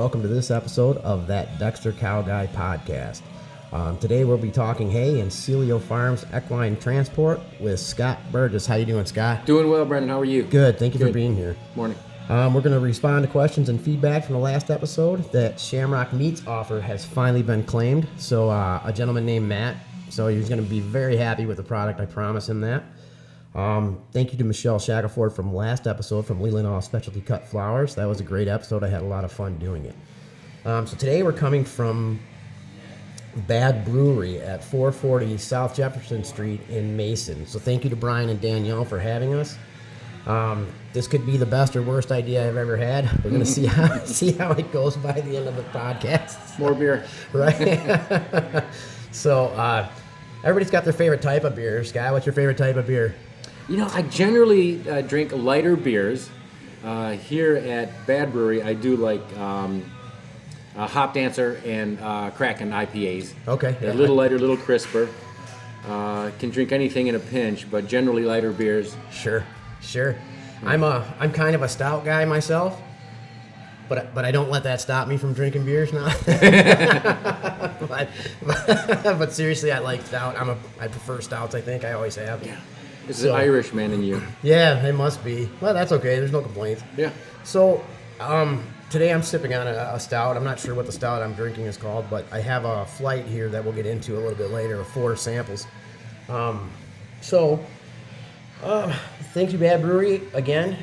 welcome to this episode of that Dexter Cow Guy podcast. Today we'll be talking hay and Cielo Farms equine transport with Scott Burgess. How you doing, Scott? Doing well, Brendan. How are you? Good. Thank you for being here. Morning. We're going to respond to questions and feedback from the last episode. That Shamrock Meats offer has finally been claimed. So a gentleman named Matt, so he's going to be very happy with the product. I promise him that. Thank you to Michelle Shackelford from last episode from Leland All Specialty Cut Flowers. That was a great episode. I had a lot of fun doing it. So today we're coming from BAD Brewery at 440 South Jefferson Street in Mason. So thank you to Brian and Danielle for having us. This could be the best or worst idea I've ever had. We're going to see how it goes by the end of the podcast. More beer. Right? So everybody's got their favorite type of beer. Scott, what's your favorite type of beer? You know, I generally drink lighter beers. Here at BAD Brewery, I do like Hop Dancer and Kraken IPAs. Okay. They're a little lighter, a little crisper. Can drink anything in a pinch, but generally lighter beers. Sure. I'm kind of a stout guy myself, but I don't let that stop me from drinking beers now. but seriously, I like stout. I prefer stouts. I think I always have. Yeah. This is an Irishman in you. Yeah, it must be. Well, that's okay. There's no complaints. Yeah. So, today I'm sipping on a stout. I'm not sure what the stout I'm drinking is called, but I have a flight here that we'll get into a little bit later of 4 samples. Thank you, BAD Brewery, again.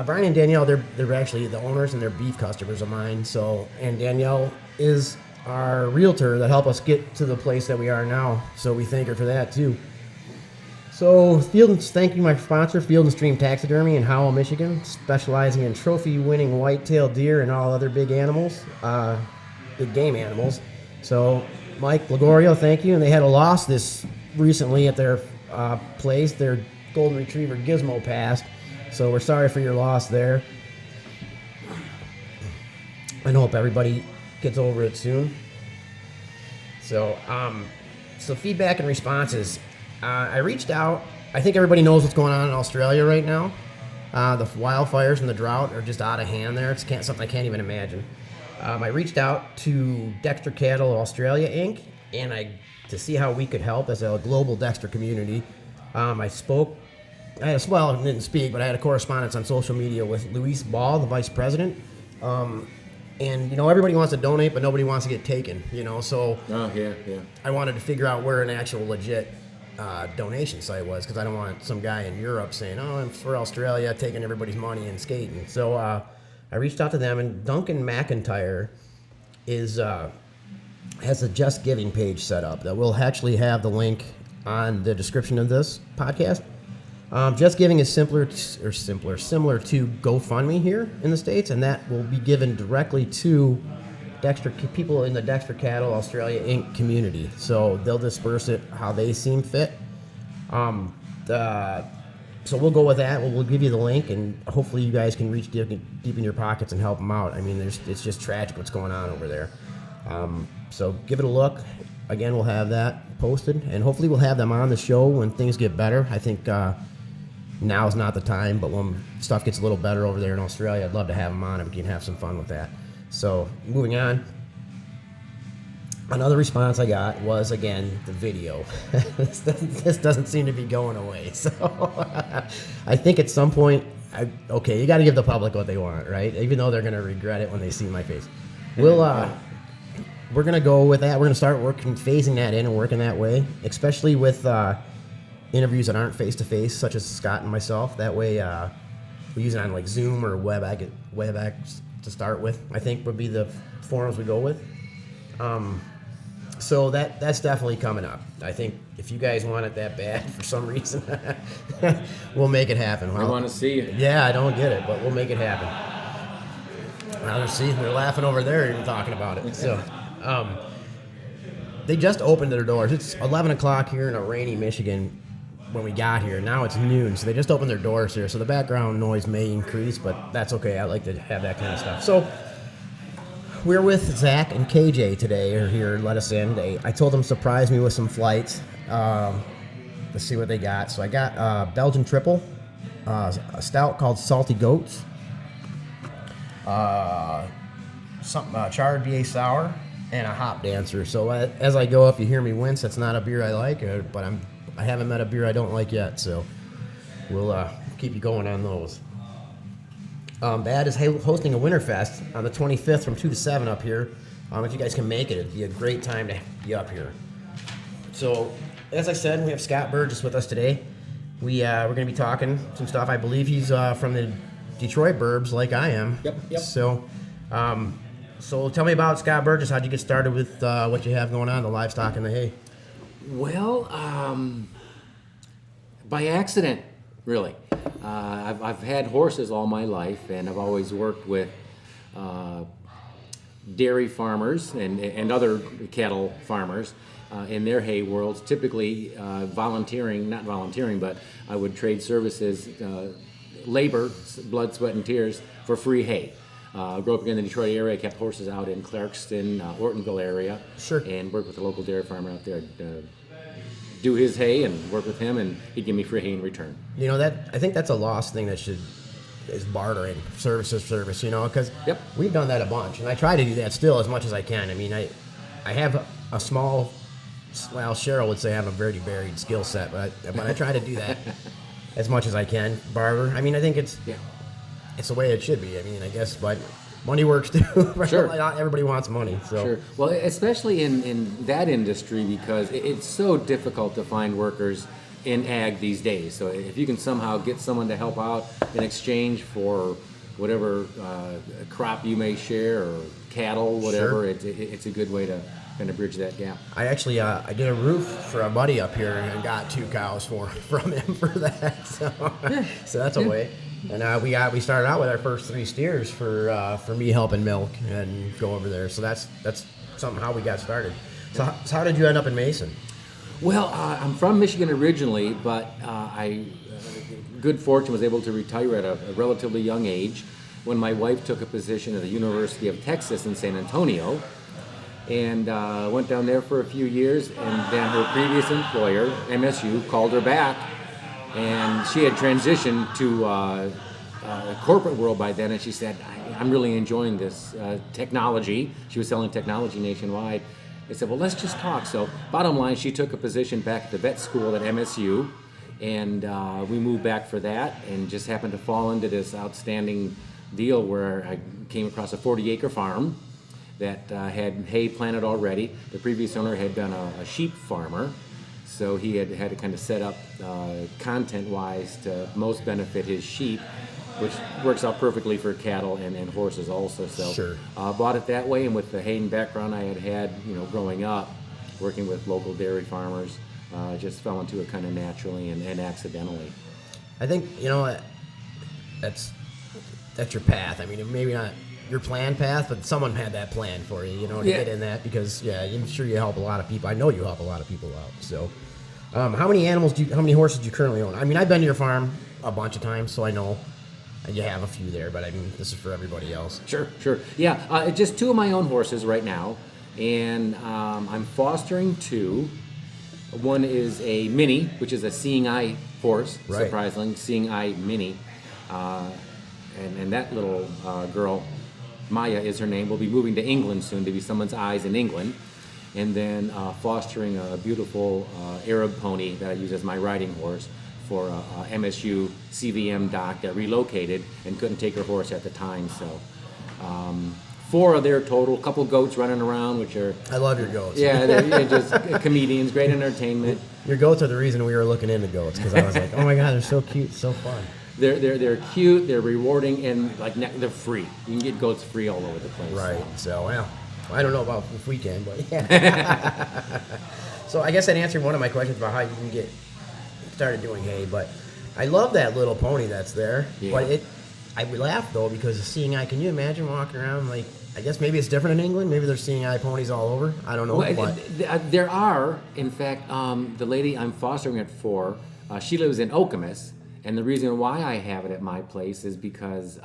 Brian and Danielle, they're actually the owners and they're beef customers of mine. So, and Danielle is our realtor that helped us get to the place that we are now. So we thank her for that too. So, thank you, my sponsor, Field and Stream Taxidermy in Howell, Michigan, specializing in trophy-winning white-tailed deer and all other big animals, big game animals. So, Mike Lagorio, thank you. And they had a loss this recently at their place. Their golden retriever Gizmo passed, so we're sorry for your loss there. I hope everybody gets over it soon. So, feedback and responses. I reached out. I think everybody knows what's going on in Australia right now. The wildfires and the drought are just out of hand there. It's something I can't even imagine. I reached out to Dexter Cattle Australia Inc. to see how we could help as a global Dexter community. I didn't speak, but I had a correspondence on social media with Luis Ball, the vice president. And, everybody wants to donate, but nobody wants to get taken, so Yeah. I wanted to figure out where an actual legit donation site was, because I don't want some guy in Europe saying, I'm for Australia, taking everybody's money and skating. So I reached out to them, and Duncan McIntyre has a Just Giving page set up that we'll actually have the link on the description of this podcast. Just Giving is similar to GoFundMe here in the States, and that will be given directly to people in the Dexter Cattle Australia Inc. community. So they'll disperse it how they seem fit. So we'll go with that. We'll give you the link, and hopefully you guys can reach deep in your pockets and help them out. I mean, it's just tragic what's going on over there. So give it a look. Again, we'll have that posted, and hopefully we'll have them on the show when things get better. I think now is not the time, but when stuff gets a little better over there in Australia, I'd love to have them on and we can have some fun with that. So moving on. Another response I got was, again, the video. This doesn't seem to be going away. So I think at some point, you got to give the public what they want, right? Even though they're going to regret it when they see my face. We're going to go with that. We're going to start phasing that in and working that way, especially with interviews that aren't face-to-face, such as Scott and myself. That way we use it on like Zoom or WebEx to start with, I think would be the forums we go with. So that's definitely coming up. I think if you guys want it that bad for some reason, we'll make it happen. I want to see it. Yeah, I don't get it, but we'll make it happen. Now they're laughing over there even talking about it. So they just opened their doors. It's 11 o'clock here in a rainy Michigan when we got here. Now it's noon, so they just opened their doors here. So the background noise may increase, but that's okay. I like to have that kind of stuff. So we're with Zach and KJ today. Are here, let us in. I told them surprise me with some flights. Let's see what they got. So I got Belgian triple, a stout called Salty Goats, some charred BA sour, and a hop dancer. So as I go, if you hear me wince, that's not a beer I like, but I haven't met a beer I don't like yet. So we'll keep you going on those. BAD is hosting a Winterfest on the 25th from 2 to 7 up here. If you guys can make it, it'd be a great time to be up here. So, as I said, we have Scott Burgess with us today. We're going to be talking some stuff. I believe he's from the Detroit burbs, like I am. Yep. So tell me about Scott Burgess. How'd you get started with what you have going on, the livestock and the hay? Well, by accident, really. I've had horses all my life, and I've always worked with dairy farmers and other cattle farmers in their hay worlds, typically not volunteering, but I would trade services, labor, blood, sweat, and tears for free hay. Grew up in the Detroit area, kept horses out in Clarkston, Ortonville area, Sure. And worked with a local dairy farmer out there. Do his hay and work with him, and he'd give me free hay in return. You know, I think that's a lost thing is bartering, service, because Yep. we've done that a bunch, and I try to do that still as much as I can. I mean, I have a small, well, Cheryl would say I have a very varied skill set, but I try to do that as much as I can, barter. I mean, I think it's the way it should be. I mean, I guess, but money works too. Sure. Not everybody wants money. So. Sure. Well, especially in that industry, because it's so difficult to find workers in ag these days. So if you can somehow get someone to help out in exchange for whatever crop you may share or cattle, whatever, Sure. it's a good way to kind of bridge that gap. I actually I did a roof for a buddy up here and got 2 cows from him for that. So that's a way. And we started out with our first 3 steers for me helping milk and go over there. So that's something how we got started. So how did you end up in Mason? Well, I'm from Michigan originally, but I good fortune was able to retire at a relatively young age when my wife took a position at the University of Texas in San Antonio, and went down there for a few years, and then her previous employer, MSU, called her back, and she had transitioned to the corporate world by then, and she said, I'm really enjoying this technology. She was selling technology nationwide. I said, well, let's just talk. So bottom line, she took a position back at the vet school at MSU, and we moved back for that, and just happened to fall into this outstanding deal where I came across a 40-acre farm that had hay planted already. The previous owner had been a sheep farmer, so he had to kind of set up content-wise to most benefit his sheep, which works out perfectly for cattle and horses also. So Sure. Bought it that way, and with the haying background I had growing up, working with local dairy farmers, just fell into it kind of naturally and accidentally. I think that's your path. I mean, maybe not your planned path, but someone had that plan for you, to get in that, because I'm sure you help a lot of people. I know you help a lot of people out. So, how many horses do you currently own? I mean, I've been to your farm a bunch of times, so I know you have a few there. But I mean, this is for everybody else. Sure. Yeah, just 2 of my own horses right now, and I'm fostering 2. One is a mini, which is a seeing eye horse, Right. surprisingly, seeing eye mini. And that little girl, Maya is her name, will be moving to England soon to be someone's eyes in England. And then fostering a beautiful Arab pony that I use as my riding horse for a MSU CVM doc that relocated and couldn't take her horse at the time. So 4 of their total, couple goats running around, which are... I love your goats. Yeah, they're just comedians, great entertainment. Your goats are the reason we were looking into goats, because I was like, oh my God, they're so cute, so fun. They're cute, they're rewarding, and they're free. You can get goats free all over the place. Right. So, well, I don't know about if we can, but yeah. So I guess that answered one of my questions about how you can get started doing hay. But I love that little pony that's there. Yeah. But I laugh though, because the seeing eye. Can you imagine walking around like? I guess maybe it's different in England. Maybe there's seeing eye ponies all over. I don't know. Well, but there are, in fact, the lady I'm fostering it for, she lives in Okemos, and the reason why I have it at my place is because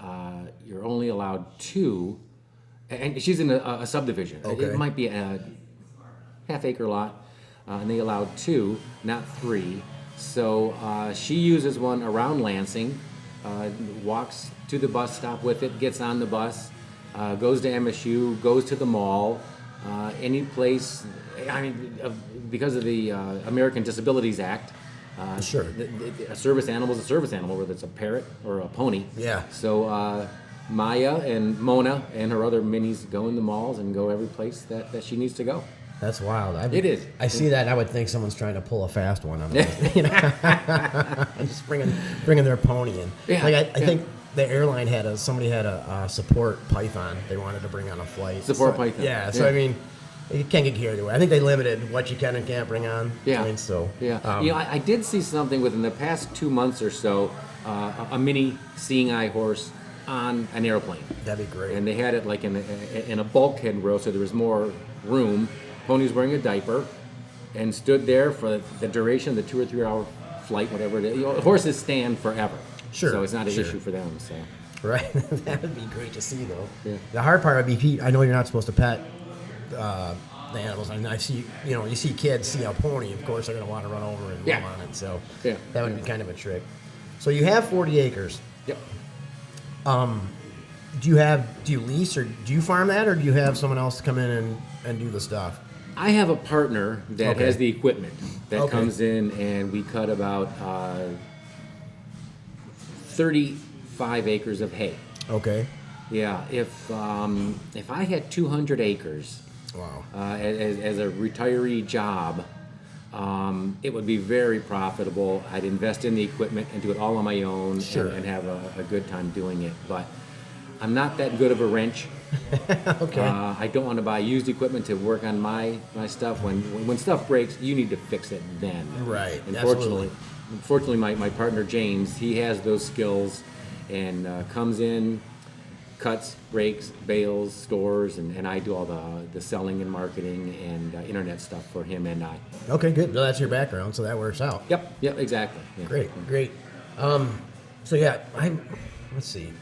you're only allowed 2, and she's in a subdivision. Okay. It might be a half-acre lot, and they allowed 2, not 3. So she uses one around Lansing, walks to the bus stop with it, gets on the bus. goes to MSU, goes to the mall, any place. I mean, because of the American Disabilities Act. Sure. A service animal is a service animal, whether it's a parrot or a pony. Yeah. So Maya and Mona and her other minis go in the malls and go every place that she needs to go. That's wild. It is. I see that, and I would think someone's trying to pull a fast one on them. You know, just bringing their pony in. Yeah, Like I think the airline somebody had a support python they wanted to bring on a flight. Support python. Yeah. So I mean, you can't get carried away. I think they limited what you can and can't bring on. Yeah. I mean, so yeah. I did see something within the past 2 months or so, a mini seeing eye horse on an airplane. That'd be great. And they had it like in a bulkhead row, so there was more room. Pony was wearing a diaper and stood there for the duration of the 2 or 3 hour flight, whatever it is. Horses stand forever. Sure. So it's not an issue for them. So. Right. That would be great to see, though. Yeah. The hard part would be, I know you're not supposed to pet the animals. I mean, I see, you see kids see a pony, of course they're going to want to run over and Yeah. run on it. So Yeah. that would be kind of a trick. So you have 40 acres. Yep. Do you lease or do you farm that, or do you have someone else come in and do the stuff? I have a partner that Okay. has the equipment that Okay. comes in, and we cut about 35 acres of hay. Okay. Yeah, if I had 200 acres Wow. as a retiree job, it would be very profitable. I'd invest in the equipment and do it all on my own Sure. and have a good time doing it. But I'm not that good of a wrench. Okay. I don't want to buy used equipment to work on my stuff. When stuff breaks, you need to fix it then. Right, Unfortunately, absolutely. my partner James, he has those skills, and comes in, cuts, rakes, bales, stores, and I do all the selling and marketing and internet stuff for him and I. Okay, good. Well, that's your background, so that works out. Yep, exactly. Yeah. Great. So yeah, let's see.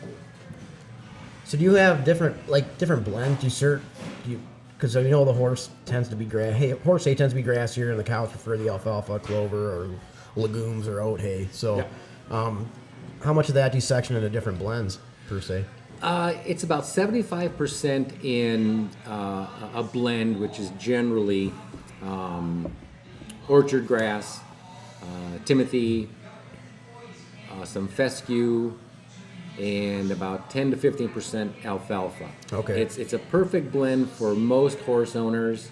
So do you have different blends? Because I know the horse tends to be horse hay tends to be grassier, and the cows prefer the alfalfa, clover, or legumes or oat hay. So, how much of that do you section into different blends per se? It's about 75% in a blend, which is generally orchard grass, timothy, some fescue, and about 10 to 15% alfalfa. Okay. It's a perfect blend for most horse owners.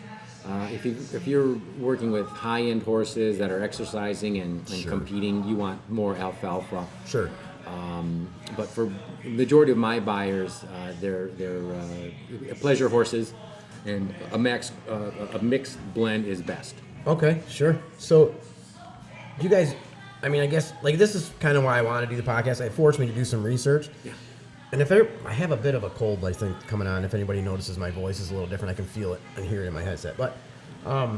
If you're working with high-end horses that are exercising and Sure. competing, you want more alfalfa. Sure. But for the majority of my buyers, they're pleasure horses, and a mixed blend is best. Okay, sure. So, do you guys? I mean, I guess this is kind of why I want to do the podcast. It forced me to do some research. Yeah. And I have a bit of a cold, I think, coming on. If anybody notices my voice is a little different, I can feel it and hear it in my headset. But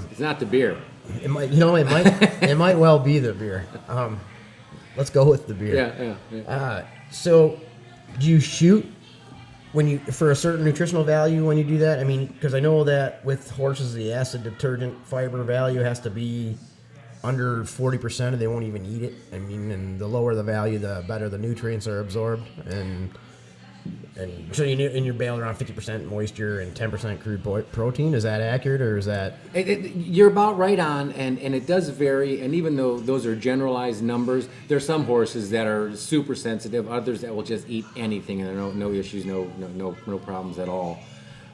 It's not the beer. it might, it might well be the beer. Let's go with the beer. Yeah. So, do you shoot for a certain nutritional value when you do that? I mean, because I know that with horses, the acid detergent fiber value has to be under 40%, or they won't even eat it. I mean, and the lower the value, the better the nutrients are absorbed. And so you're bailing around 50% moisture and 10% crude protein. Is that accurate, or is that? You're about right on, and it does vary. And even though those are generalized numbers, there are some horses that are super sensitive, others that will just eat anything, and there are no issues, no problems at all.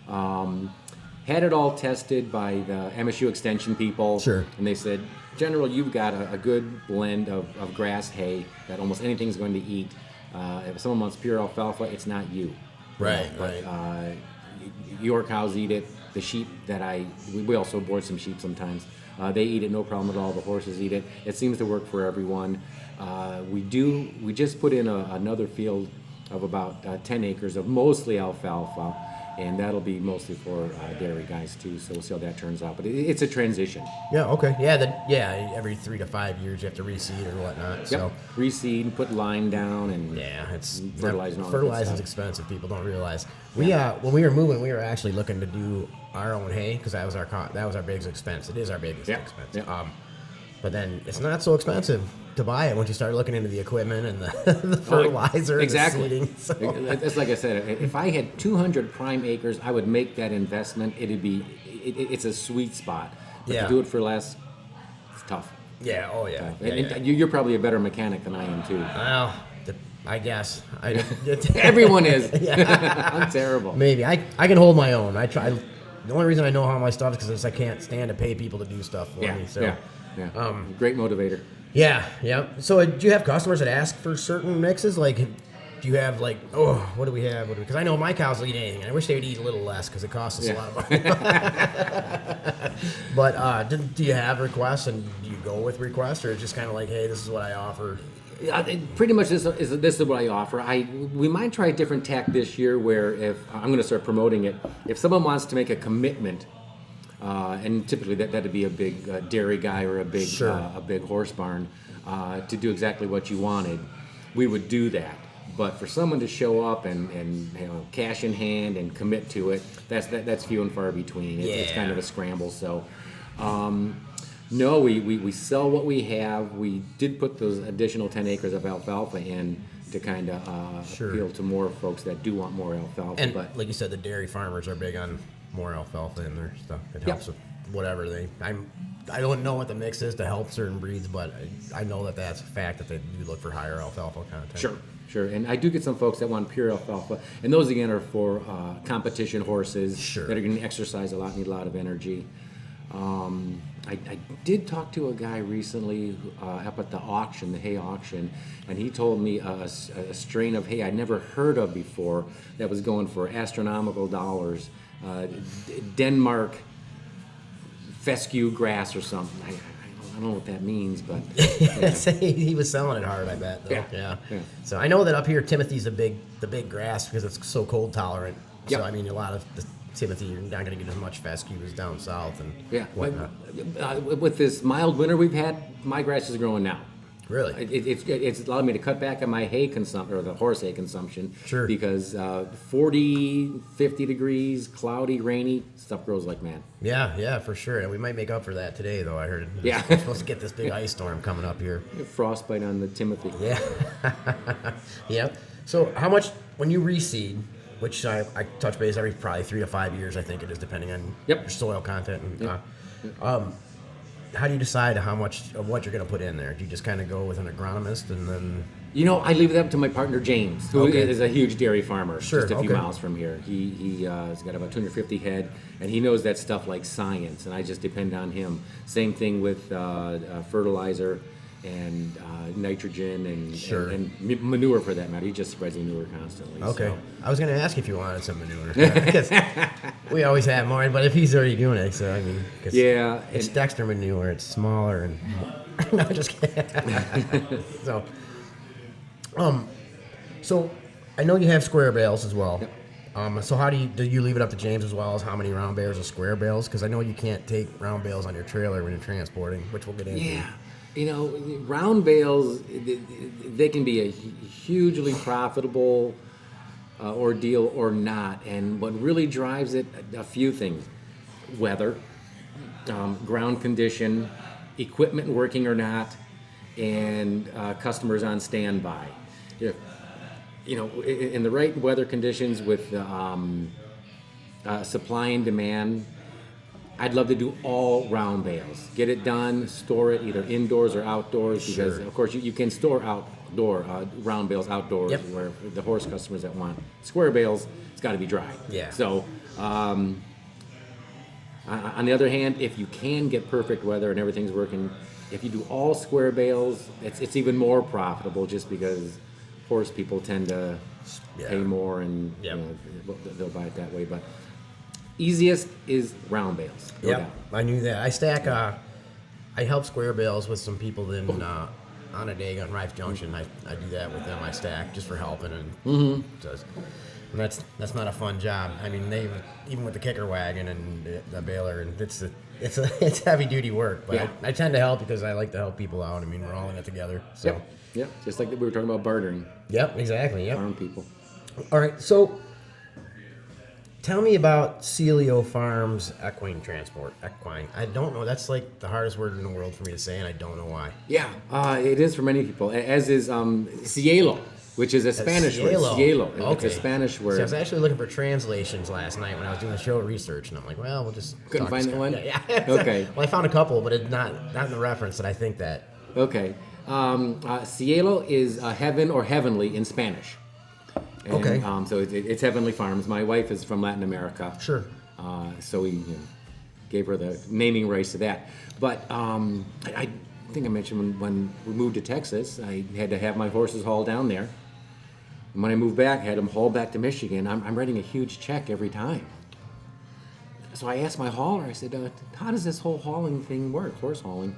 Had it all tested by the MSU Extension people, Sure. And they said, General, you've got a good blend of grass hay that almost anything's going to eat. If someone wants pure alfalfa, it's not you. Right. Your cows eat it. The sheep we also board some sheep sometimes. They eat it, no problem at all. The horses eat it. It seems to work for everyone. We just put in another field of about 10 acres of mostly alfalfa, and that'll be mostly for dairy guys too. So we'll see how that turns out. But it's a transition. Yeah. Okay. Yeah. Every 3 to 5 years you have to reseed or whatnot. Yep. So reseed, put lime down, and it's fertilizing all that good fertilizing's stuff. expensive. People don't realize. When we were moving, we were actually looking to do our own hay because that was our biggest expense. It is our biggest expense. Yeah. But then it's not so expensive to buy it once you start looking into the equipment and the fertilizer exactly. and the seeding. So. It's like I said, if I had 200 prime acres, I would make that investment. It's a sweet spot. But to do it for less, it's tough. Yeah, oh yeah. Tough. Yeah, and you're probably a better mechanic than I am too. Well, I guess. Everyone is. I'm terrible. Maybe. I can hold my own. I try. The only reason I know how my stuff is because I can't stand to pay people to do stuff for me. So. Yeah. Great motivator. Yeah. So do you have customers that ask for certain mixes? Like, do you have like, oh, what do we have? Because I know my cows will eat anything. I wish they would eat a little less because it costs us a lot of money. But do you have requests, and do you go with requests, or it's just kind of like, hey, this is what I offer? Pretty much this is what I offer. We might try a different tack this year where if I'm going to start promoting it, if someone wants to make a commitment, and typically that'd be a big dairy guy or a big horse barn, to do exactly what you wanted, we would do that. But for someone to show up and cash in hand and commit to it, that's few and far between. It's kind of a scramble. So. No, we sell what we have. We did put those additional 10 acres of alfalfa in to kind of appeal to more folks that do want more alfalfa. And like you said, the dairy farmers are big on more alfalfa in their stuff. It helps with whatever I don't know what the mix is to help certain breeds, but I know that's a fact that they do look for higher alfalfa content. Sure. And I do get some folks that want pure alfalfa, and those again are for competition horses that are going to exercise a lot, need a lot of energy. I did talk to a guy recently up at the auction, the hay auction, and he told me a strain of hay I'd never heard of before that was going for astronomical dollars. Denmark fescue grass or something. I don't know what that means, but he was selling it hard, I bet. Though. Yeah. So I know that up here, Timothy's the big grass because it's so cold tolerant. So I mean, a lot of the Timothy, you're not going to get as much fescue as down south and whatnot. With this mild winter we've had, my grass is growing now. Really? It's allowed me to cut back on my hay consumption, or the horse hay consumption. Sure. Because 40, 50 degrees, cloudy, rainy, stuff grows like mad. Yeah, for sure. And we might make up for that today, though. I heard we're supposed to get this big ice storm coming up here. Frostbite on the Timothy. Yeah. Yeah. So how much, when you reseed, which I touch base every probably 3 to 5 years, I think it is, depending on your soil content. And, how do you decide how much of what you're going to put in there? Do you just kind of go with an agronomist and then? I leave it up to my partner James, who is a huge dairy farmer, just a few miles from here. He's got about 250 head, and he knows that stuff like science, and I just depend on him. Same thing with fertilizer and nitrogen and manure for that matter. He just spreads manure constantly. Okay. So. I was going to ask if you wanted some manure. Because we always have more, but if he's already doing it, so I mean, it's Dexter manure. It's smaller and no, just kidding. So I know you have square bales as well. Yep. So how do you leave it up to James as well as how many round bales or square bales? Because I know you can't take round bales on your trailer when you're transporting, which we'll get into. Yeah. Round bales, they can be a hugely profitable ordeal or not. And what really drives it, a few things: weather, ground condition, equipment working or not, and customers on standby. If in the right weather conditions with supply and demand, I'd love to do all round bales. Get it done, store it either indoors or outdoors, because of course you can store outdoor round bales outdoors, where the horse customers that want square bales, it's got to be dry. Yeah. So on the other hand, if you can get perfect weather and everything's working, if you do all square bales, it's even more profitable, just because horse people tend to pay more and they'll buy it that way. But easiest is round bales. I knew that. I stack. I help square bales with some people in Onondaga and Rife Junction. I do that with them. I stack just for helping, and that's not a fun job. I mean, they even with the kicker wagon and the baler, and it's heavy duty work. But I tend to help because I like to help people out. I mean, we're all in it together. So just like we were talking about bartering. Yep, exactly. Yep. Farm people. All right, so tell me about Cielo Farms equine transport. Equine. I don't know. That's like the hardest word in the world for me to say, and I don't know why. Yeah, it is for many people, as is Cielo, which is a Spanish word. Cielo. Okay. It's a Spanish word. See, I was actually looking for translations last night when I was doing the show research, and I'm like, well, we'll just Couldn't talk to find Scott. one? Yeah. Okay. Well, I found a couple, but it's not in the reference that I think that. Okay. Cielo is heaven or heavenly in Spanish. And, Okay. So it's Heavenly Farms. My wife is from Latin America. Sure. So we gave her the naming rights to that. But I think I mentioned when we moved to Texas, I had to have my horses hauled down there. And when I moved back, I had them hauled back to Michigan. I'm writing a huge check every time. So I asked my hauler, I said, how does this whole hauling thing work, horse hauling?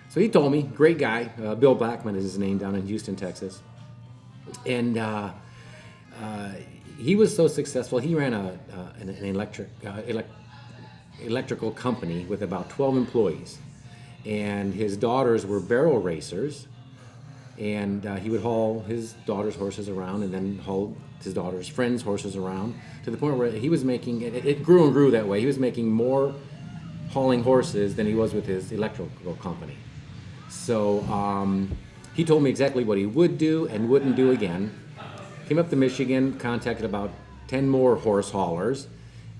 So he told me, great guy, Bill Blackman is his name, down in Houston, Texas. And he was so successful, he ran an electrical company with about 12 employees. And his daughters were barrel racers. And he would haul his daughter's horses around and then haul his daughter's friends' horses around to the point where he was making, it grew and grew that way. He was making more hauling horses than he was with his electrical company. So he told me exactly what he would do and wouldn't do again. Came up to Michigan, contacted about 10 more horse haulers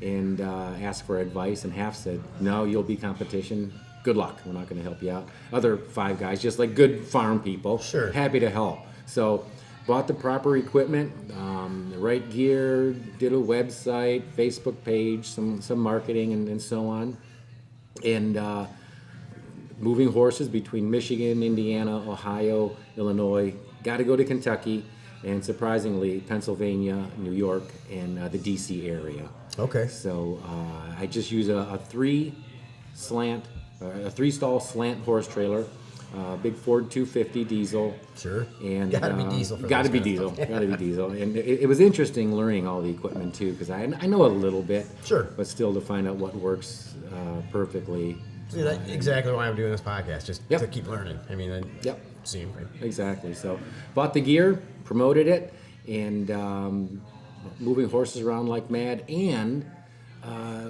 and asked for advice, and half said, no, you'll be competition. Good luck. We're not going to help you out. Other 5 guys, just like good farm people, Sure, happy to help. So bought the proper equipment, the right gear, did a website, Facebook page, some marketing and so on. And moving horses between Michigan, Indiana, Ohio, Illinois, got to go to Kentucky, and surprisingly, Pennsylvania, New York, and the DC area. Okay. So I just use a 3-stall slant horse trailer, big Ford 250 diesel. Sure. And Gotta be diesel for Gotta this be kind of diesel. stuff. Gotta be diesel. And it was interesting learning all the equipment too, because I know a little bit. Sure. But still to find out what works perfectly. See, that's exactly why I'm doing this podcast, just Yep. to keep learning. I mean, Yep. see. Exactly. So bought the gear, promoted it, and moving horses around like mad, and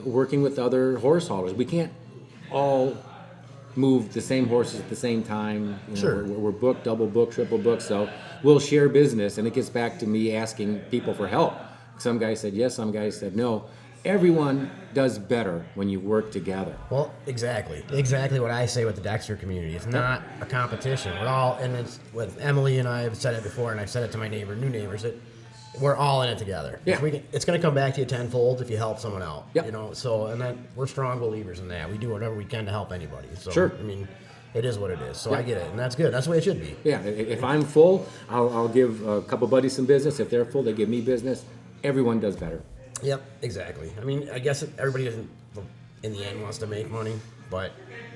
working with other horse haulers. We can't all move the same horses at the same time. You know, Sure. we're booked, double booked, triple booked, so we'll share business, and it gets back to me asking people for help. Some guys said yes, some guys said no. Everyone does better when you work together. Well, exactly what I say with the Dexter community. It's not a competition. We're all, and it's with Emily and I have said it before, and I've said it to my new neighbors, that we're all in it together. Yeah. It's going to come back to you tenfold if you help someone out. Yep. You know, so, and then we're strong believers in that. We do whatever we can to help anybody. So, Sure. I mean, it is what it is. So Yeah. I get it, and that's good. That's the way it should be. Yeah, if I'm full, I'll give a couple buddies some business. If they're full, they give me business. Everyone does better. Yep, exactly. I mean, I guess everybody doesn't, in the end, wants to make money, but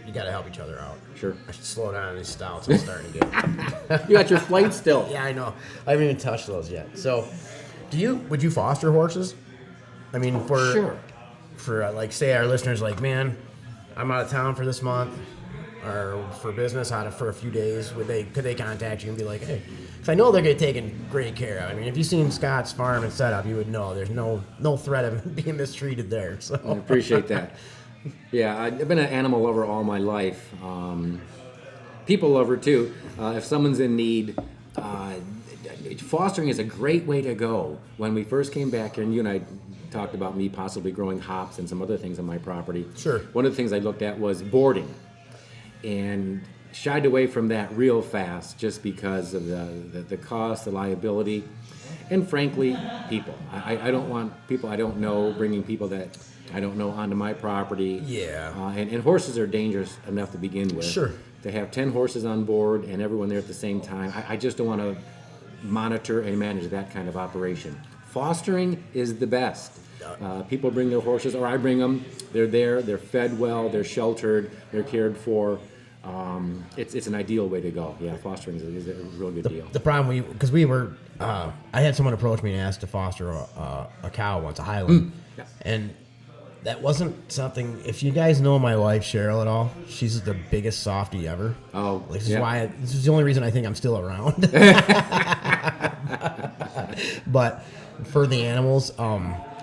you got to help each other out. Sure. I should slow down on these stouts. I'm starting to get. You got your flight still. Yeah, I know. I haven't even touched those yet. So, would you foster horses? I mean, Sure. for like, say our listeners, like, man, I'm out of town for this month, or for business, for a few days. Could they contact you and be like, hey? Because I know they're getting taken great care of. I mean, if you've seen Scott's farm and setup, you would know there's no threat of being mistreated there. So I appreciate that. Yeah, I've been an animal lover all my life. People lover too. If someone's in need, fostering is a great way to go. When we first came back here, and you and I talked about me possibly growing hops and some other things on my property. Sure. One of the things I looked at was boarding, and shied away from that real fast just because of the cost, the liability, and frankly, people. I don't want people I don't know bringing people that I don't know onto my property. Yeah. And horses are dangerous enough to begin with. Sure. To have 10 horses on board and everyone there at the same time, I just don't want to monitor and manage that kind of operation. Fostering is the best. People bring their horses, or I bring them. They're there, they're fed well, they're sheltered, they're cared for. It's an ideal way to go. Yeah, fostering is a real good deal. The problem because we were, I had someone approach me and ask to foster a cow once, a Highland, Yeah. and that wasn't something. If you guys know my wife Cheryl at all, she's the biggest softie ever. Oh, this is yeah. why. This is the only reason I think I'm still around. But for the animals,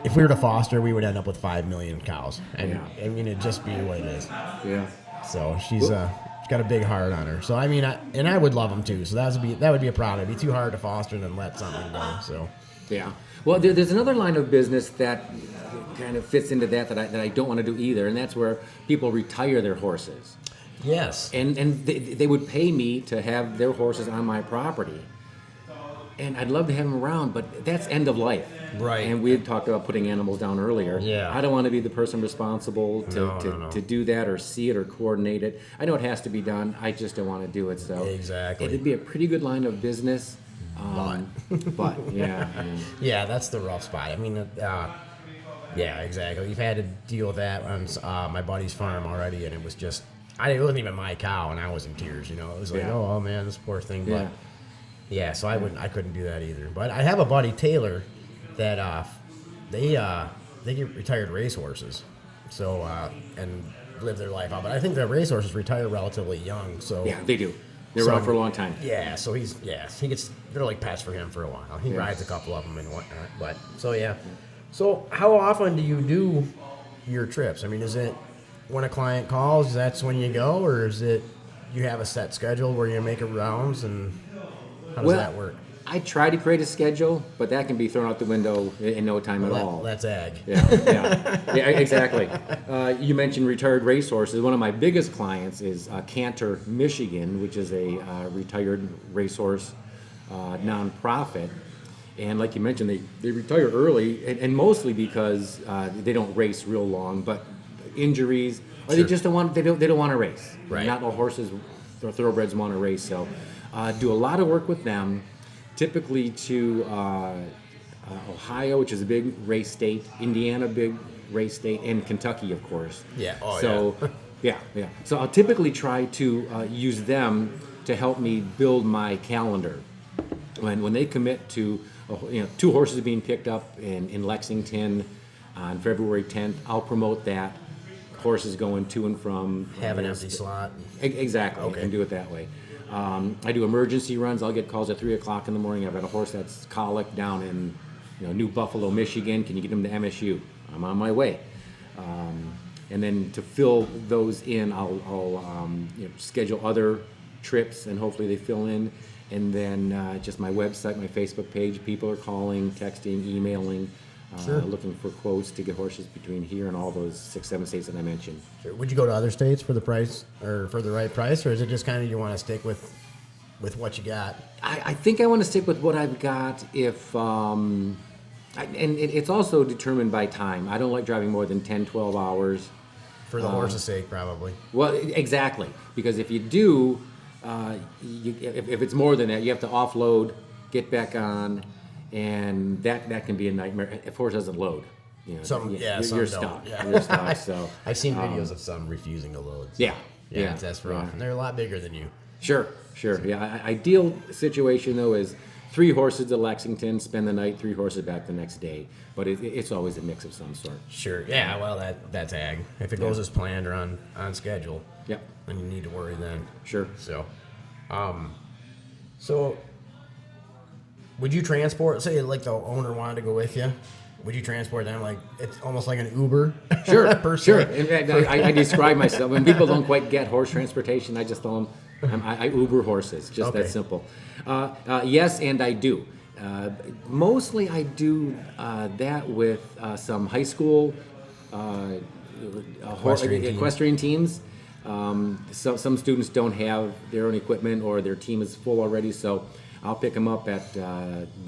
if we were to foster, we would end up with 5 million cows. And Yeah. I mean, it'd just be what it is. Yeah. So she's got a big heart on her. So I mean, I would love them too. So that would be a problem. It'd be too hard to foster and then let something go. So Yeah. Well, there's another line of business that kind of fits into that I don't want to do either, and that's where people retire their horses. yes, And they would pay me to have their horses on my property. And I'd love to have them around, but that's end of life. Right. And we had talked about putting animals down earlier. Yeah. I don't want to be the person responsible to do that or see it or coordinate it. I know it has to be done. I just don't want to do it. So Exactly. it'd be a pretty good line of business. But yeah. yeah, that's the rough spot. I mean, yeah, exactly. You've had to deal with that on my buddy's farm already, and it was just, it wasn't even my cow, and I was in tears. You know, it was like, Yeah. oh man, this poor thing. But Yeah. yeah, so I couldn't do that either. But I have a buddy Taylor that they get retired racehorses, so and live their life out. But I think the racehorses retire relatively young. So Yeah, they do. They're So- around for a long time. yeah, so they're like pets for him for a while. He Yeah. rides a couple of them and whatnot. But so yeah. So how often do you do your trips? I mean, is it when a client calls, that's when you go, or is it you have a set schedule where you make rounds, and how does that work? I try to create a schedule, but that can be thrown out the window in no time at all. That's ag. Yeah, exactly. You mentioned retired racehorses. One of my biggest clients is Cantor, Michigan, which is a retired racehorse nonprofit. And like you mentioned, they retire early, and mostly because they don't race real long, but injuries, or they just don't want to race. Right. Not all horses or thoroughbreds want to race. So do a lot of work with them, typically to Ohio, which is a big race state, Indiana, big race state, and Kentucky, of course. Yeah. Oh, So, yeah. So I'll typically try to use them to help me build my calendar. When they commit to, 2 horses being picked up in Lexington on February 10th, I'll promote that. Horses going to and from. Have an empty slot. Exactly. Okay. And do it that way. I do emergency runs. I'll get calls at 3 o'clock in the morning. I've got a horse that's colic down in New Buffalo, Michigan. Can you get him to MSU? I'm on my way. And then to fill those in, I'll schedule other trips, and hopefully they fill in. And then just my website, my Facebook page, people are calling, texting, emailing, looking for quotes to get horses between here and all those 6-7 states that I mentioned. Sure. Would you go to other states for the price or for the right price, or is it just kind of you want to stick with what you got? I think I want to stick with what I've got. It's also determined by time. I don't like driving more than 10, 12 hours. For the horse's sake, probably. Well, exactly. Because if you do, if it's more than that, you have to offload, get back on, and that can be a nightmare. If horse doesn't load, Some some don't. you're stuck. Yeah. You're stuck. So I've seen videos of some refusing to load. So. Yeah. That's rough. And they're a lot bigger than you. Sure. Yeah, ideal situation though is 3 horses to Lexington, spend the night, 3 horses back the next day. But it's always a mix of some sort. Sure. Yeah. Well, that's ag. If it goes as planned or on schedule. Yep. Then you need to worry then. Sure. So, would you transport? Say, like the owner wanted to go with you. Would you transport them like it's almost like an Uber? Sure. per se? Sure. In fact, I describe myself when people don't quite get horse transportation. I just tell them I Uber horses. Just Okay. that simple. Yes, and I do. Mostly, I do that with some high school equestrian teams. Some students don't have their own equipment or their team is full already, so I'll pick them up at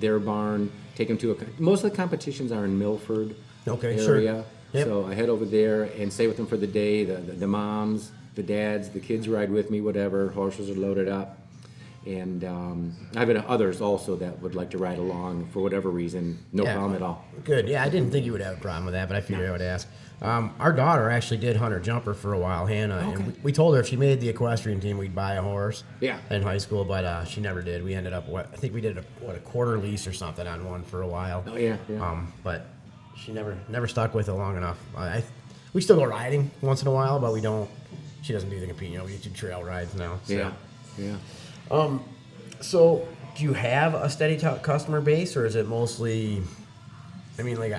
their barn, take them to most of the competitions are in Milford Okay, sure. area. Yep. So I head over there and stay with them for the day. The moms, the dads, the kids ride with me, whatever. Horses are loaded up. And I've had others also that would like to ride along for whatever reason. No problem at all. Good. Yeah, I didn't think you would have a problem with that, but I figured I would ask. Our daughter actually did hunter jumper for a while, Hannah, and we told her if she made the equestrian team, we'd buy a horse. Yeah. In high school, but she never did. We ended up I think we did a quarter lease or something on one for a while. Oh, yeah. But she never stuck with it long enough. We still go riding once in a while, but we don't. She doesn't do the competing. We do trail rides now. So. Yeah. So, do you have a steady customer base, or is it mostly? I mean, like,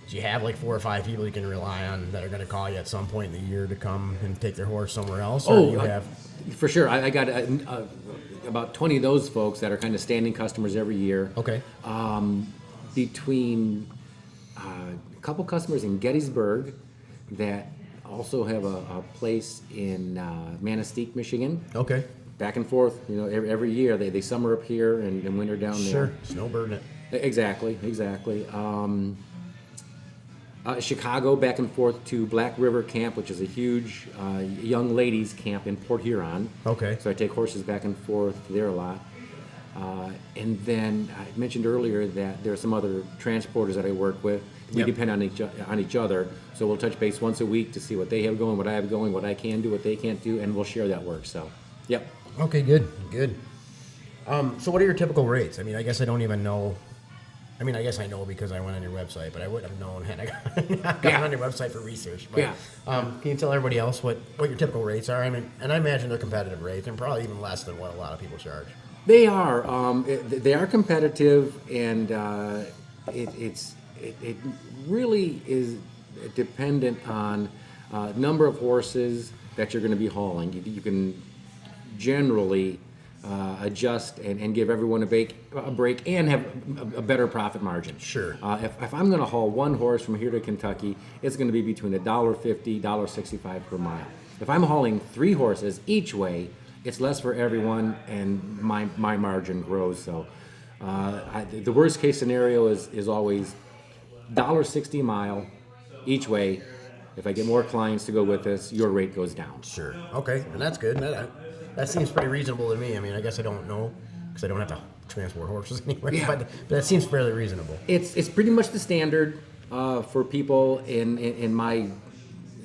do you have like 4 or 5 people you can rely on that are going to call you at some point in the year to come and take their horse somewhere else? Or do you have... For sure. I got about 20 of those folks that are kind of standing customers every year. Okay. Between a couple customers in Gettysburg that also have a place in Manistee, Michigan. Okay. Back and forth, every year they summer up here and winter down there. Sure, snowbirding it. Exactly. Chicago, back and forth to Black River Camp, which is a huge young ladies camp in Port Huron. Okay. So I take horses back and forth there a lot. And then I mentioned earlier that there are some other transporters that I work with. We depend on each other, so we'll touch base once a week to see what they have going, what I have going, what I can do, what they can't do, and we'll share that work. So, yep. Okay, good. So what are your typical rates? I mean, I guess I don't even know. I mean, I guess I know because I went on your website, but I wouldn't have known had I gone on your website for research. But, can you tell everybody else what your typical rates are? I mean, and I imagine they're competitive rates and probably even less than what a lot of people charge. They are. They are competitive, and it really is dependent on number of horses that you're going to be hauling. You can generally adjust and give everyone a break and have a better profit margin. Sure. If I'm going to haul one horse from here to Kentucky, it's going to be between $1.50, $1.65 per mile. If I'm hauling 3 horses each way, it's less for everyone, and my margin grows. So the worst case scenario is always $1.60 a mile each way. If I get more clients to go with us, your rate goes down. Sure. Okay, and that's good. That seems pretty reasonable to me. I mean, I guess I don't know because I don't have to transport horses anyway. Yeah. But that seems fairly reasonable. It's pretty much the standard for people in my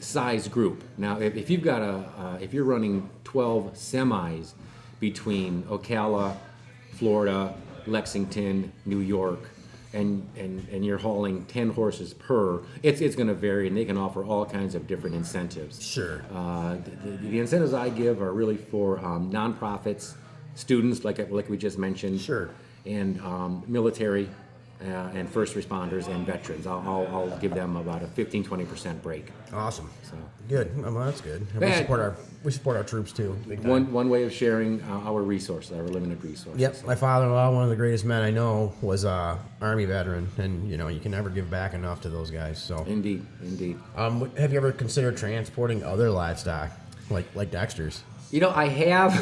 size group. Now, if you've got if you're running 12 semis between Ocala, Florida, Lexington, New York, and you're hauling 10 horses per, it's going to vary, and they can offer all kinds of different incentives. Sure. The incentives I give are really for nonprofits, students, like we just mentioned. Sure. And military and first responders and veterans. I'll give them about a 15-20% break. Awesome. So good. Well, that's good. And we support our troops too. Big time. One way of sharing our resources, our limited resources. Yep. My father-in-law, one of the greatest men I know, was a Army veteran, and you can never give back enough to those guys. So Indeed. Have you ever considered transporting other livestock, like Dexter's? I have,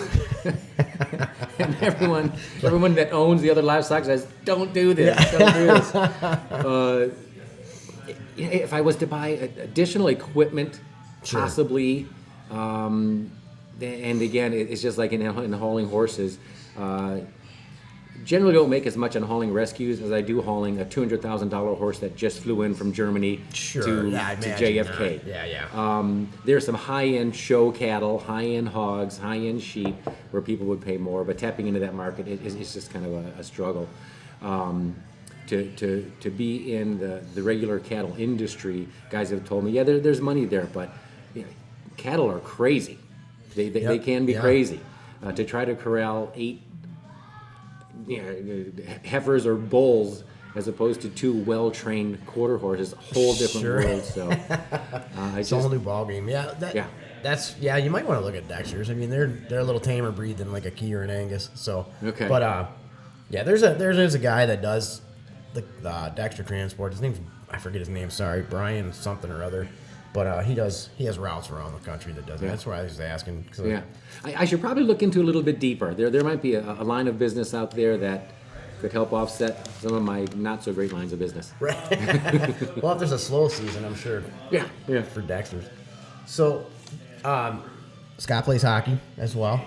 and everyone that owns the other livestock says, "Don't do this. Don't do this." If I was to buy additional equipment, Sure. possibly, and again, it's just like in hauling horses. Generally don't make as much on hauling rescues as I do hauling a $200,000 horse that just flew in from Germany Sure. to JFK. Yeah. There's some high-end show cattle, high-end hogs, high-end sheep where people would pay more, but tapping into that market it's just kind of a struggle. To be in the regular cattle industry, guys have told me, there's money there, but cattle are crazy. They can be crazy. To try to corral 8 heifers or bulls as opposed to 2 well-trained quarter horses, a whole different world. So It's a whole new ballgame. Yeah, you might want to look at Dexter's. I mean, they're a little tamer breed than like a Key or an Angus. So okay, but there's a guy that does the Dexter transport. His name's, I forget his name. Sorry, Brian something or other. But he has routes around the country that does it. That's why I was asking. I should probably look into a little bit deeper. There might be a line of business out there that could help offset some of my not so great lines of business. Right. Well, if there's a slow season, I'm sure. Yeah. For Dexter's. So, Scott plays hockey as well.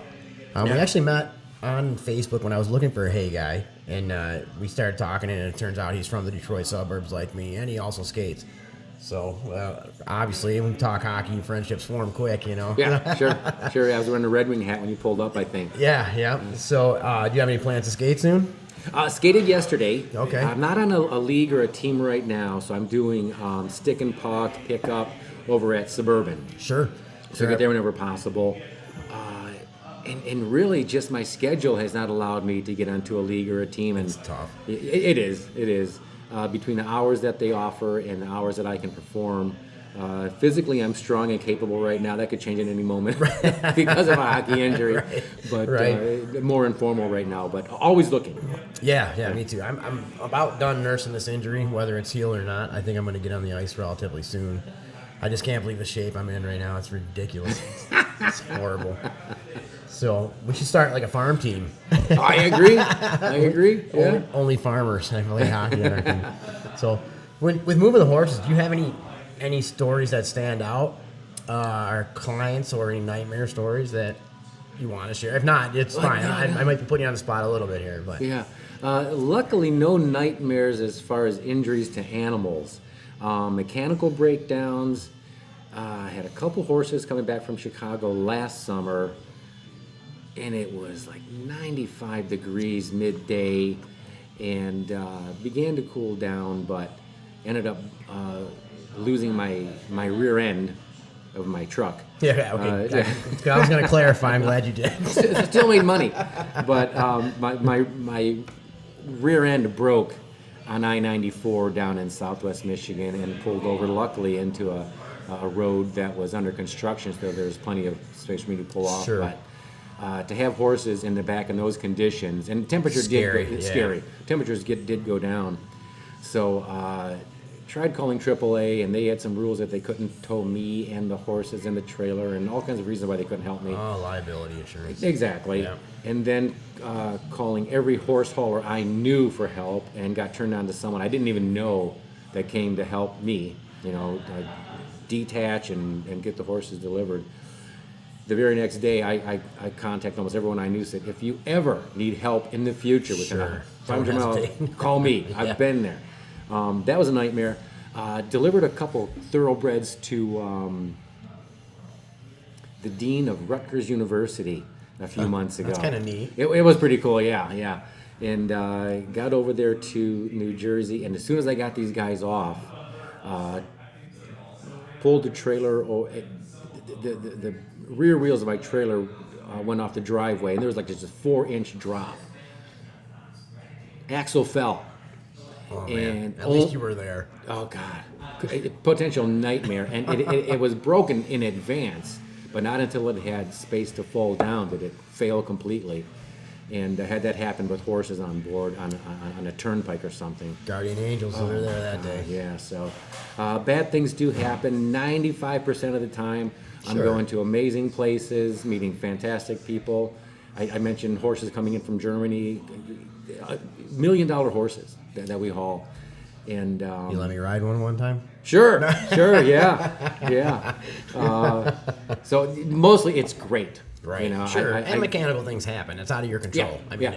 We actually met on Facebook when I was looking for a hay guy, and we started talking, and it turns out he's from the Detroit suburbs like me, and he also skates. So, obviously, when we talk hockey, friendships form quick, Yeah, sure. I was wearing a Red Wing hat when you pulled up, I think. Yeah. So, do you have any plans to skate soon? Skated yesterday. Okay. I'm not on a league or a team right now, so I'm doing stick and puck pickup over at Suburban. Sure. So get there whenever possible. And really, just my schedule has not allowed me to get onto a league or a team. And it's tough. It is. between the hours that they offer and the hours that I can perform. Physically, I'm strong and capable right now. That could change at any moment because of a hockey injury. Right. But Right. more informal right now. But always looking. Yeah, me too. I'm about done nursing this injury, whether it's healed or not. I think I'm going to get on the ice relatively soon. I just can't believe the shape I'm in right now. It's ridiculous. It's horrible. So we should start like a farm team. I agree. Yeah. Only farmers. I play hockey on our team. So with moving the horses, do you have any stories that stand out? Our clients or any nightmare stories that you want to share? If not, it's fine. I might be putting you on the spot a little bit here, but Yeah. Luckily, no nightmares as far as injuries to animals. Mechanical breakdowns. I had a couple horses coming back from Chicago last summer, and it was like 95 degrees midday, and began to cool down, but ended up losing my rear end of my truck. yeah, okay. I was going to clarify. I'm glad you did. Still made money, but my rear end broke on I-94 down in Southwest Michigan and pulled over, luckily, into a road that was under construction, so there was plenty of space for me to pull off. Sure. But to have horses in the back in those conditions, and temperature Scary, scary. Temperatures did go down. So tried calling AAA, and they had some rules that they couldn't tow me and the horses in the trailer, and all kinds of reasons why they couldn't help me. Oh, liability insurance. Exactly. Yeah. And then calling every horse hauler I knew for help, and got turned on to someone I didn't even know that came to help me, detach and get the horses delivered. The very next day, I contacted almost everyone I knew, said, if you ever need help in the future with Sure. 500 Don't miles, hesitate. call me. Yeah. I've been there. That was a nightmare. Delivered a couple thoroughbreds to the dean of Rutgers University a few months ago. That's kind of neat. It was pretty cool, yeah. And got over there to New Jersey, and as soon as I got these guys off, pulled the trailer, the rear wheels of my trailer went off the driveway, and there was like just a 4-inch drop. Axle fell. Oh, man. And At least you were there. Oh God, potential nightmare, and it was broken in advance, but not until it had space to fall down did it fail completely. And I had that happen with horses on board on a turnpike or something. Guardian angels were there that day. Yeah, so bad things do happen 95% of the time. I'm Sure. going to amazing places, meeting fantastic people. I mentioned horses coming in from Germany, $1 million horses that we haul. And You let me ride one time? Sure, yeah. So mostly it's great. Right. You know, sure. I- and mechanical things happen. It's out of your control. Yeah.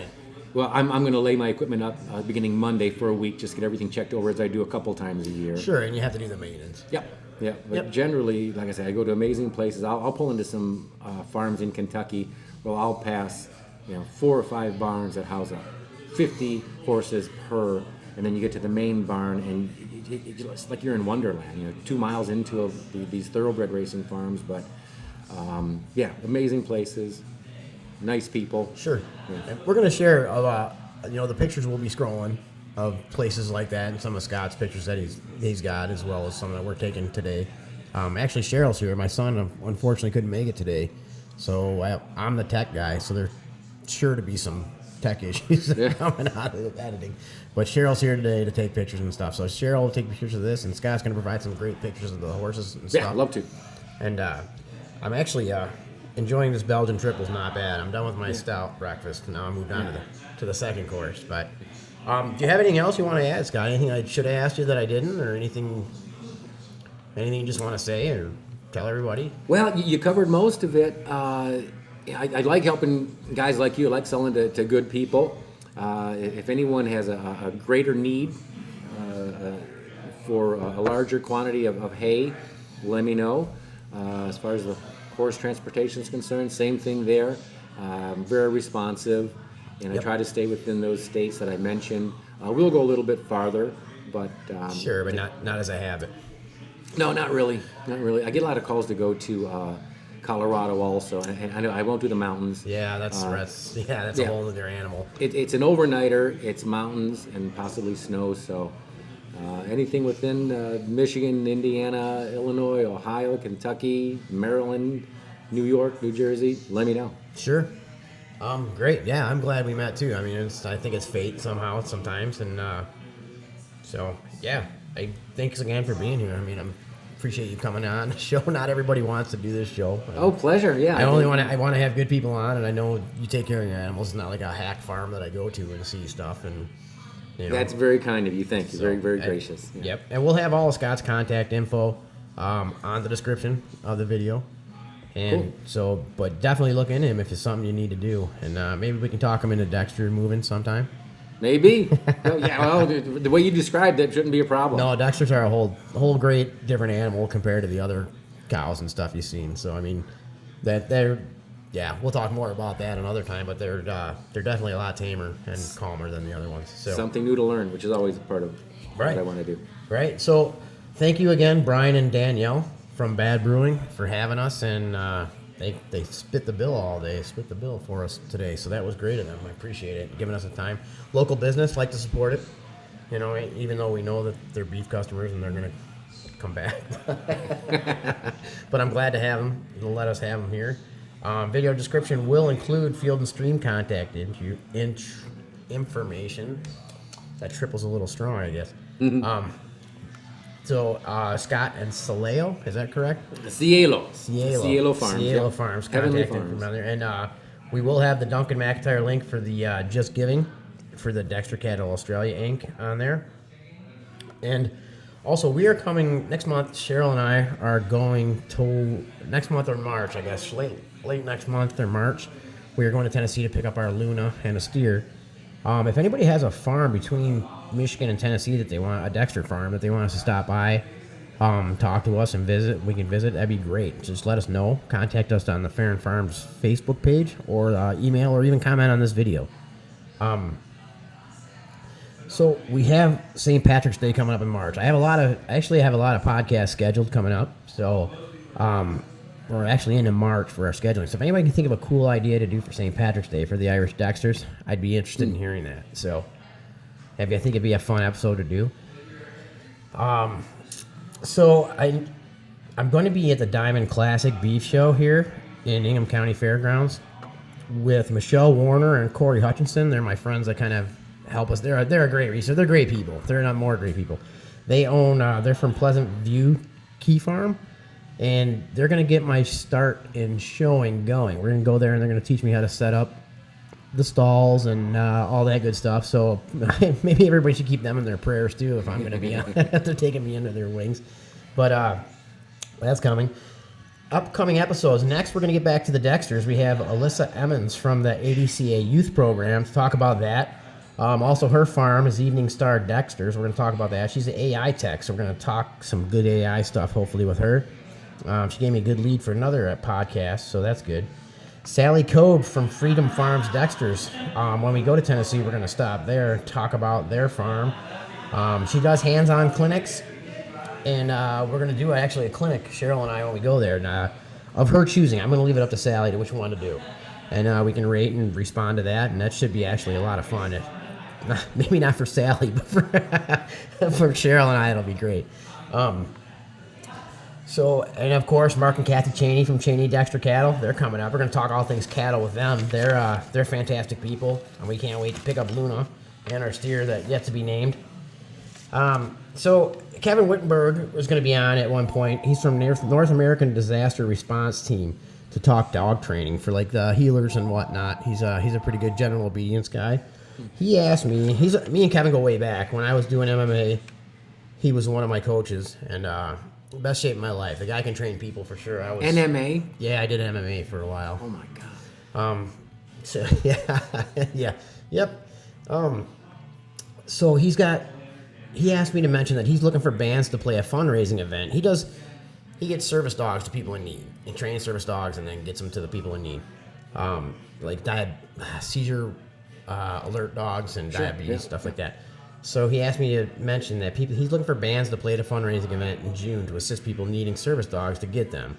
Well, I'm going to lay my equipment up beginning Monday for a week, just get everything checked over as I do a couple times a year. Sure, and you have to do the maintenance. Yep. But Yep. generally, like I said, I go to amazing places. I'll pull into some farms in Kentucky where I'll pass, 4 or 5 barns that house 50 horses per, and then you get to the main barn, and it's like you're in Wonderland. 2 miles into these thoroughbred racing farms, but amazing places, nice people. Sure. And we're going to share the pictures we'll be scrolling of places like that, and some of Scott's pictures that he's got, as well as some that we're taking today. Actually, Cheryl's here. My son unfortunately couldn't make it today, so I'm the tech guy. So there's sure to be some tech issues coming out of the editing. But Cheryl's here today to take pictures and stuff. So Cheryl will take pictures of this, and Scott's going to provide some great pictures of the horses and stuff. Yeah, I'd love to. And I'm actually enjoying this Belgian triples. Not bad. I'm done with my stout breakfast. Now I moved on to the second course. But do you have anything else you want to add, Scott? Anything I should have asked you that I didn't, or anything you just want to say or tell everybody? Well, you covered most of it. I like helping guys like you. I like selling to good people. If anyone has a greater need for a larger quantity of hay, let me know. As far as the horse transportation is concerned, same thing there. I'm very responsive, and I try to stay within those states that I mentioned. We'll go a little bit farther, but Sure, but not as a habit. no, not really. I get a lot of calls to go to Colorado also, and I know I won't do the mountains. Yeah, that's a whole other animal. It's an overnighter. It's mountains and possibly snow. So Anything within Michigan, Indiana, Illinois, Ohio, Kentucky, Maryland, New York, New Jersey, let me know. Sure. Great. Yeah, I'm glad we met too. I mean, I think it's fate somehow sometimes, and so yeah. Thanks again for being here. I mean, I appreciate you coming on the show. Not everybody wants to do this show. Oh, pleasure. Yeah. I want to have good people on, and I know you take care of your animals. It's not like a hack farm that I go to and see stuff and. That's very kind of you. Thank you. Very, very gracious. Yeah. Yep. And we'll have all of Scott's contact info on the description of the video. And cool. So, but definitely look into him if it's something you need to do. And maybe we can talk him into Dexter moving sometime. Maybe. Well, the way you described it shouldn't be a problem. No, Dexters are a whole great different animal compared to the other cows and stuff you've seen. So, I mean, we'll talk more about that another time, but they're definitely a lot tamer and calmer than the other ones. So something new to learn, which is always a part of what I want to do. Right. So thank you again, Brian and Danielle from BAD Brewing, for having us, and they spit the bill for us today. So that was great of them. I appreciate it, giving us the time. Local business, like to support it. You know, even though we know that they're beef customers and they're gonna come back, but I'm glad to have them. They'll let us have them here. Video description will include field and stream contact information. That triple's a little strong, I guess. So Scott and Cielo, is that correct? Cielo Farms. Cielo Farms. Contact them from there. And we will have the Duncan McIntyre link for the Just Giving for the Dexter Cattle Australia Inc. on there. And also, we are coming next month. Cheryl and I are going to next month or March, I guess, late next month or March. We are going to Tennessee to pick up our Luna and a steer. If anybody has a farm between Michigan and Tennessee that they want, a Dexter farm that they want us to stop by, talk to us and visit, we can visit. That'd be great. Just let us know. Contact us on the Fair and Farms Facebook page, or email, or even comment on this video. So we have St. Patrick's Day coming up in March. I have a lot of podcasts scheduled coming up. So we're actually into March for our scheduling. So if anybody can think of a cool idea to do for St. Patrick's Day for the Irish Dexters, I'd be interested in hearing that. So I think it'd be a fun episode to do. So I'm going to be at the Diamond Classic Beef Show here in Ingham County Fairgrounds with Michelle Warner and Corey Hutchinson. They're my friends that kind of help us. They're a great resource. They're great people. They're not more great people. They own. They're from Pleasant View Key Farm, and they're gonna get my start in showing going. We're gonna go there, and they're gonna teach me how to set up the stalls and all that good stuff. So maybe everybody should keep them in their prayers too if I'm gonna be on. They're taking me under their wings, but that's coming. Upcoming episodes. Next, we're going to get back to the Dexters. We have Alyssa Emmons from the ADCA Youth Program to talk about that. Also, her farm is Evening Star Dexters. We're going to talk about that. She's an AI tech, so we're going to talk some good AI stuff, hopefully, with her. She gave me a good lead for another podcast, so that's good. Sally Cobe from Freedom Farms Dexters. When we go to Tennessee, we're going to stop there and talk about their farm. She does hands-on clinics, and we're going to do actually a clinic, Cheryl and I, when we go there, and, of her choosing. I'm going to leave it up to Sally to which one to do. And we can rate and respond to that, and that should be actually a lot of fun. Maybe not for Sally, but for Cheryl and I, it'll be great. So, and of course, Mark and Kathy Cheney from Cheney Dexter Cattle, they're coming up. We're going to talk all things cattle with them. They're fantastic people, and we can't wait to pick up Luna and our steer that yet to be named. So Kevin Whittenberg was going to be on at one point. He's from North American Disaster Response Team to talk dog training for like the healers and whatnot. He's a pretty good general obedience guy. He asked me. Me and Kevin go way back. When I was doing MMA, he was one of my coaches, and best shape of my life. The guy can train people for sure. NMA? Yeah, I did MMA for a while. Oh my god. So yeah, yep. So he asked me to mention that he's looking for bands to play a fundraising event. He gets service dogs to people in need. He trains service dogs and then gets them to the people in need. Like seizure alert dogs and diabetes, stuff like that. So he asked me to mention that he's looking for bands to play at a fundraising event in June to assist people needing service dogs to get them.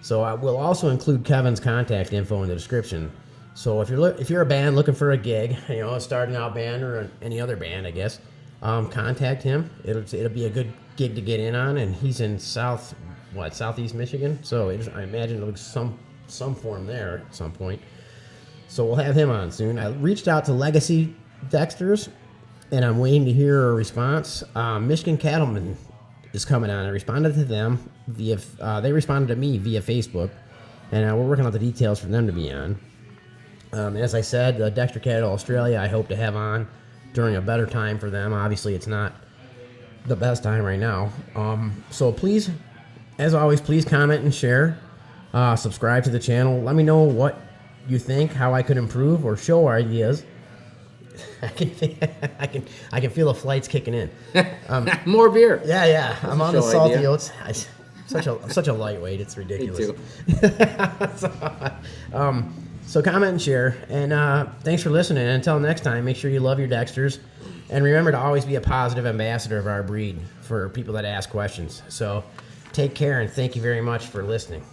So I will also include Kevin's contact info in the description. So if you're a band looking for a gig, a starting out band or any other band, I guess, contact him. It'll be a good gig to get in on, and he's in southeast Michigan. So I imagine it'll be some form there at some point. So we'll have him on soon. I reached out to Legacy Dexters, and I'm waiting to hear a response. Michigan Cattleman is coming on. I responded to them they responded to me via Facebook, and we're working out the details for them to be on. As I said, Dexter Cattle Australia, I hope to have on during a better time for them. Obviously, it's not the best time right now. So please, as always, please comment and share. Subscribe to the channel. Let me know what you think, how I could improve or show ideas. I can feel the flights kicking in. More beer. Yeah. I'm on the salty idea. oats. I'm such a lightweight. It's ridiculous. Me too. So comment and share. And thanks for listening. And until next time, make sure you love your Dexters. And remember to always be a positive ambassador of our breed for people that ask questions. So take care, and thank you very much for listening.